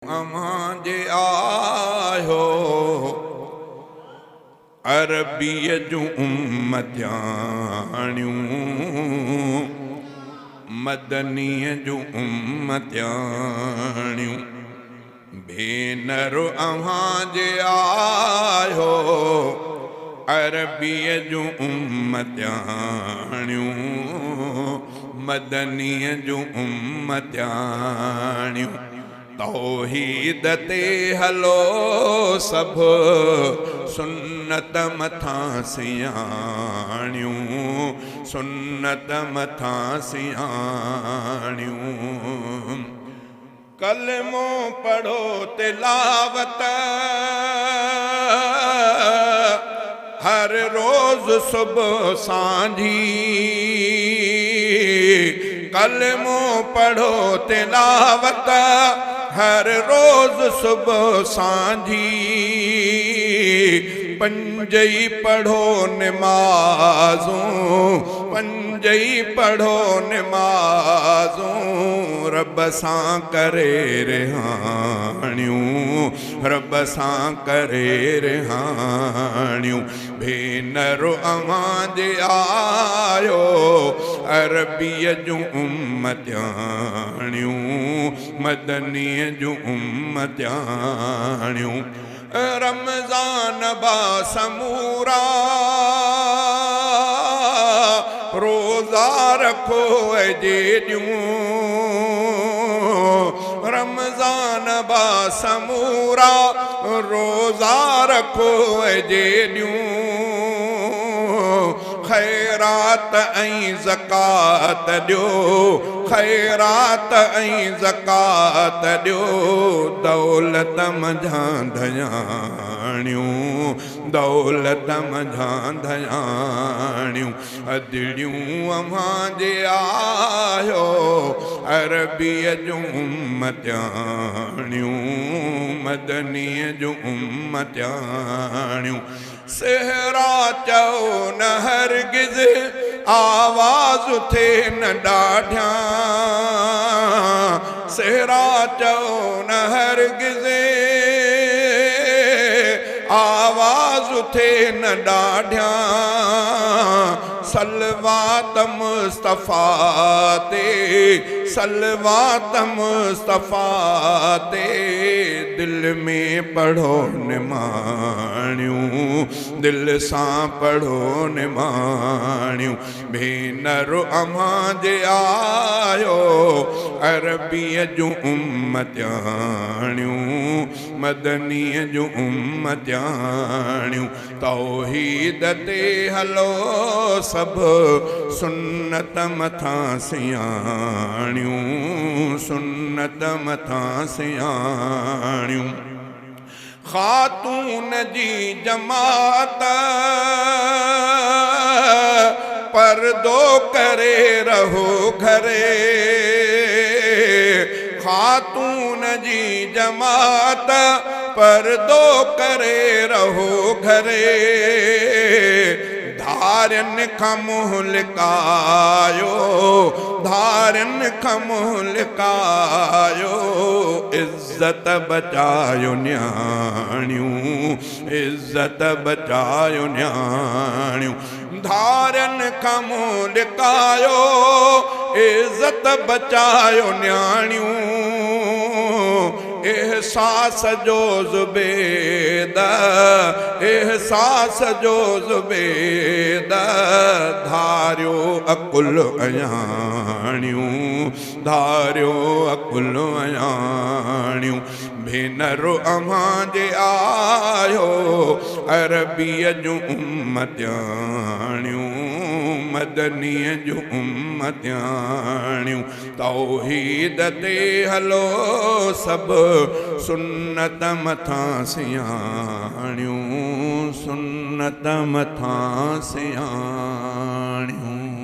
अमां जे आयो अरबीअ जूं उम्मतियाणियूं मदनीअ जूं उम्मतियाणियूं भेनर अव्हां जे आयो अरबीअ जूं उम्मतियाणियूं मदनीअ जूं उम्मतियाणियूं तौहीद ते हलो सब सुन्नत मथां सियाणियूं सुन्नत मथां सियाणियूं कलमो पढ़ो तिलावत हर रोज सुबह सांझी कलमो पढ़ो तिलावत हर रोज सुबह सांझी पंजई पढ़ो नमाज़ूं पंजई पढ़ो नमाज़ूं रब सां करे रिहाणियूं रब सां करे रिहाणियूं भेनर अव्हां जे आयो अरबीअ जूं उम्मतियाणियूं मदनीअ जूं उम्मतियाणियूं रमज़ान बासमूरा रोज़ा रखो जेॾियूं रमज़ान बासमूरा रोज़ा रखो जेॾियूं खैरात ऐं ज़कात ॾियो खैरात ऐं ज़कात ॾियो दौलत मंझां धयाणियूं दौलत मंझां धयाणियूं अदड़ियूं अव्हां जे आयो अरबीअ जूं उम्मतियाणियूं मदनीअ जूं उम्मतियाणियूं सहरा चओ न हरगिज़ आवाज़ थे न ॾाढियां सहरा चओ न हरगिज़ आवाज़ थे न ॾाढियां सलवात मुस्तफ़ा ते सलवात मुस्तफ़ा ते दिल में पढ़ो निमाणियूं दिल सां पढ़ो निमाणियूं भेनर अव्हां जे आयो अरबीअ जूं उम्मतियाणियूं मदनीअ जूं उम्मतियाणियूं तौहीद ते हलो सब सुन्नत मथां सियाणियूं सुन्नत मथां सियाणियूं ख़ातून जी जमात पर्दो करे रहो घरे ख़ातून जी जमात पर्दो करे रहो घरे धारन खां मुंहुं लिकायो धारन खां मुंहुं लिकायो इज़्ज़त बचायो न्याणियूं इज़्ज़त बचायो न्याणियूं धारन खां मुंहुं लिकायो इज़्ज़त बचायो न्याणियूं एहसास जो ज़ुबेद एहसास जो ज़ुबेद धारियो अकुल अयाणियूं धारियो अकुल अयाणियूं भेनर अव्हां जे आयो अरबीअ जूं उम्मतियाणियूं मदनीअ जूं उम्मतियाणियूं तौहीद ते हलो सब सुन्नत मथां सियाणियूं सुन्नत मथां सियाणियूं।